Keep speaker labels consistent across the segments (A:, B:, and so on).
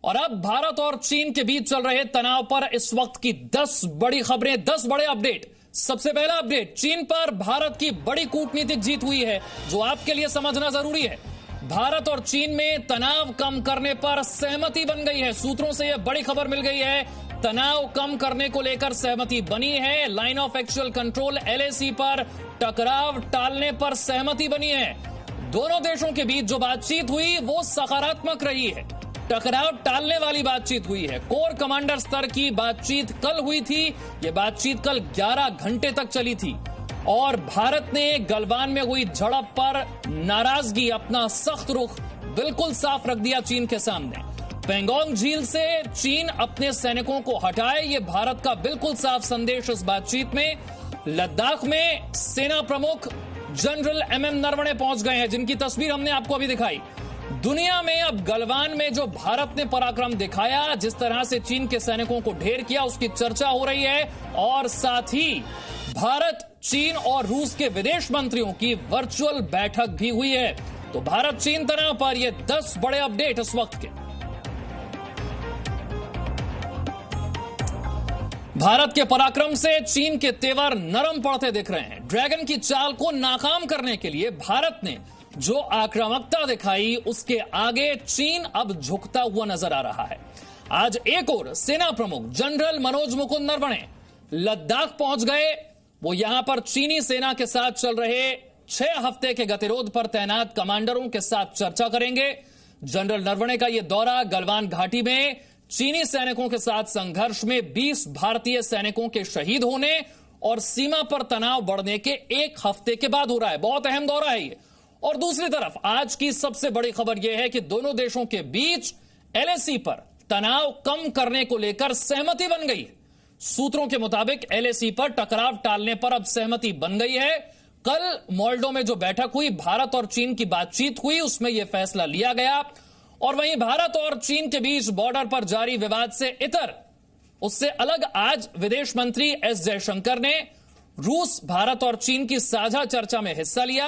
A: और अब भारत और चीन के बीच चल रहे तनाव पर इस वक्त की 10 बड़ी खबरें, 10 बड़े अपडेट। सबसे पहला अपडेट, चीन पर भारत की बड़ी कूटनीतिक जीत हुई है जो आपके लिए समझना जरूरी है। भारत और चीन में तनाव कम करने पर सहमति बन गई है। सूत्रों से यह बड़ी खबर मिल गई है, तनाव कम करने को लेकर सहमति बनी है। Line of actual control LAC पर टकराव टालने पर सहमति बनी है। दोनों देशों के बीच जो बातचीत हुई वो सकारात्मक रही है, टकराव टालने वाली बातचीत हुई है। कोर कमांडर स्तर की बातचीत कल हुई थी। यह बातचीत कल 11 घंटे तक चली थी और भारत ने गलवान में हुई झड़प पर नाराजगी, अपना सख्त रुख बिल्कुल साफ रख दिया चीन के सामने। पेंगोंग झील से चीन अपने सैनिकों को हटाए, यह भारत का बिल्कुल साफ संदेश इस बातचीत में। लद्दाख में सेना प्रमुख जनरल MM नरवणे पहुंच गए हैं, जिनकी तस्वीर हमने आपको अभी दिखाई। दुनिया में अब गलवान में जो भारत ने पराक्रम दिखाया, जिस तरह से चीन के सैनिकों को ढेर किया, उसकी चर्चा हो रही है। और साथ ही भारत, चीन और रूस के विदेश मंत्रियों की वर्चुअल बैठक भी हुई है। तो भारत चीन तनाव पर ये 10 बड़े अपडेट इस वक्त के। भारत के पराक्रम से चीन के तेवर नरम पड़ते दिख रहे हैं। ड्रैगन की चाल को नाकाम करने के लिए भारत ने जो आक्रामकता दिखाई, उसके आगे चीन अब झुकता हुआ नजर आ रहा है। आज एक और सेना प्रमुख जनरल मनोज मुकुंद नरवणे लद्दाख पहुंच गए। वो यहां पर चीनी सेना के साथ चल रहे 6 हफ्ते के गतिरोध पर तैनात कमांडरों के साथ चर्चा करेंगे। जनरल नरवणे का यह दौरा गलवान घाटी में चीनी सैनिकों के साथ संघर्ष में 20 भारतीय सैनिकों के शहीद होने और सीमा पर तनाव बढ़ने के 1 हफ्ते के बाद हो रहा है। बहुत अहम दौरा है ये। और दूसरी तरफ आज की सबसे बड़ी खबर यह है कि दोनों देशों के बीच LAC पर तनाव कम करने को लेकर सहमति बन गई है। सूत्रों के मुताबिक LAC पर टकराव टालने पर अब सहमति बन गई है। कल मोल्डो में जो बैठक हुई, भारत और चीन की बातचीत हुई, उसमें यह फैसला लिया गया। और वहीं भारत और चीन के बीच बॉर्डर पर जारी विवाद से इतर, उससे अलग आज विदेश मंत्री S जयशंकर ने रूस, भारत और चीन की साझा चर्चा में हिस्सा लिया।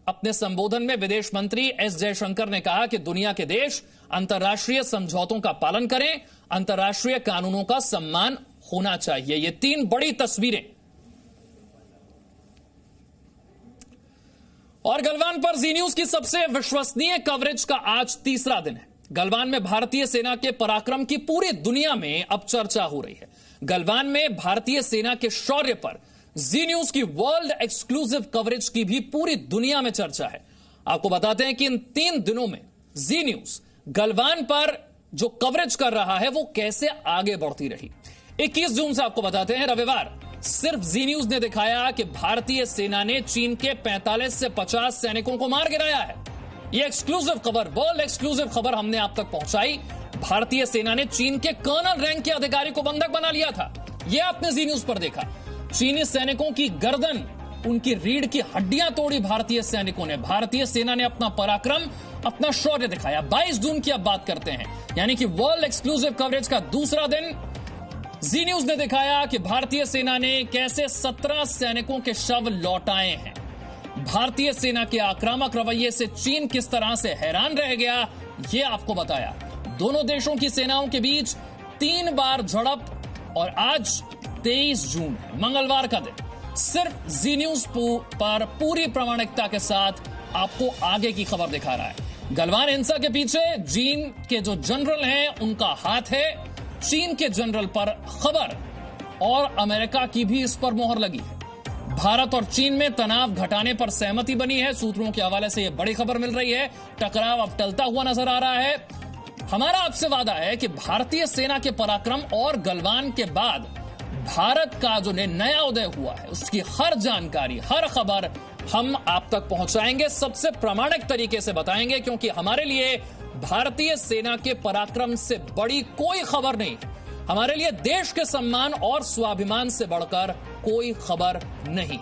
A: अपने संबोधन में विदेश मंत्री S जयशंकर ने कहा कि दुनिया के देश अंतर्राष्ट्रीय समझौतों का पालन करें, अंतर्राष्ट्रीय कानूनों का सम्मान होना चाहिए। ये 3 बड़ी तस्वीरें। और गलवान पर जी न्यूज की सबसे विश्वसनीय कवरेज का आज तीसरा दिन है। गलवान में भारतीय सेना के पराक्रम की पूरी दुनिया में अब चर्चा हो रही है। गलवान में भारतीय सेना के शौर्य पर जी न्यूज की वर्ल्ड एक्सक्लूसिव कवरेज की भी पूरी दुनिया में चर्चा है। आपको बताते हैं कि इन 3 दिनों में जी न्यूज गलवान पर जो कवरेज कर रहा है वो कैसे आगे बढ़ती रही। 21 जून से आपको बताते हैं, रविवार, सिर्फ जी न्यूज ने दिखाया कि भारतीय सेना ने चीन के 45 से 50 सैनिकों को मार गिराया है। यह एक्सक्लूसिव खबर, वर्ल्ड एक्सक्लूसिव खबर हमने आप तक पहुंचाई। भारतीय सेना ने चीन के कर्नल रैंक के अधिकारी को बंधक बना लिया था। यह आपने जी न्यूज पर देखा। चीनी सैनिकों की गर्दन, उनकी रीढ़ की हड्डियां तोड़ी भारतीय सैनिकों ने। भारतीय सेना ने अपना पराक्रम, अपना शौर्य दिखाया। 22 जून की अब बात करते हैं, यानी कि वर्ल्ड एक्सक्लूसिव कवरेज का दूसरा दिन। जी न्यूज ने दिखाया कि भारतीय सेना ने कैसे 17 सैनिकों के शव लौटाए हैं। भारतीय सेना के आक्रामक रवैये से चीन किस तरह से हैरान रह गया, यह आपको बताया। दोनों देशों की सेनाओं के बीच 3 बार झड़प और आज 23 जून है, मंगलवार का दिन। सिर्फ जी न्यूज पर पूरी प्रामाणिकता के साथ आपको आगे की खबर दिखा रहा है। गलवान हिंसा के पीछे चीन के जो जनरल हैं उनका हाथ है। चीन के जनरल पर खबर और अमेरिका की भी इस पर मोहर लगी है। भारत और चीन में तनाव घटाने पर सहमति बनी है। सूत्रों के हवाले से यह बड़ी खबर मिल रही है। टकराव अब टलता हुआ नजर आ रहा है। हमारा आपसे वादा है कि भारतीय सेना के पराक्रम और गलवान के बाद भारत का जो नया उदय हुआ है, उसकी हर जानकारी, हर खबर हम आप तक पहुंचाएंगे, सबसे प्रामाणिक तरीके से बताएंगे, क्योंकि हमारे लिए भारतीय सेना के पराक्रम से बड़ी कोई खबर नहीं। हमारे लिए देश के सम्मान और स्वाभिमान से बढ़कर कोई खबर नहीं।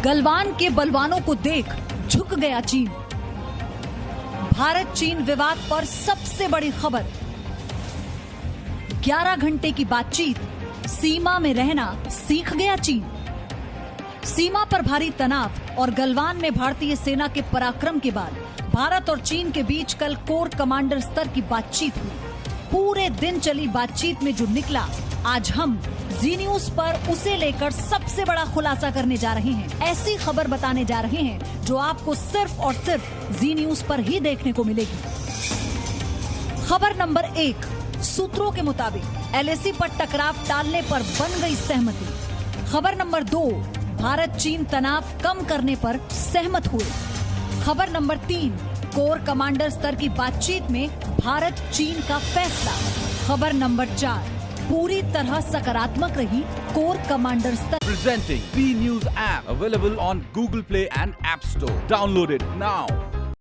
B: गलवान के बलवानों को देख झुक गया चीन। भारत चीन विवाद पर सबसे बड़ी खबर। 11 घंटे की बातचीत, सीमा में रहना सीख गया चीन। सीमा पर भारी तनाव और गलवान में भारतीय सेना के पराक्रम के बाद भारत और चीन के बीच कल कोर कमांडर स्तर की बातचीत हुई। पूरे दिन चली बातचीत में जो निकला, आज हम जी न्यूज पर उसे लेकर सबसे बड़ा खुलासा करने जा रहे हैं। ऐसी खबर बताने जा रहे हैं जो आपको सिर्फ और सिर्फ जी न्यूज पर ही देखने को मिलेगी। खबर नंबर 1, सूत्रों के मुताबिक एलएसी पर टकराव टालने पर बन गई सहमति। खबर नंबर 2, भारत चीन तनाव कम करने पर सहमत हुए। खबर नंबर 3, कोर कमांडर स्तर की बातचीत में भारत चीन का फैसला। खबर नंबर 4, पूरी तरह सकारात्मक रही कोर कमांडर स्तर।
C: Presenting B News app available on Google Play and App Store. Download it now.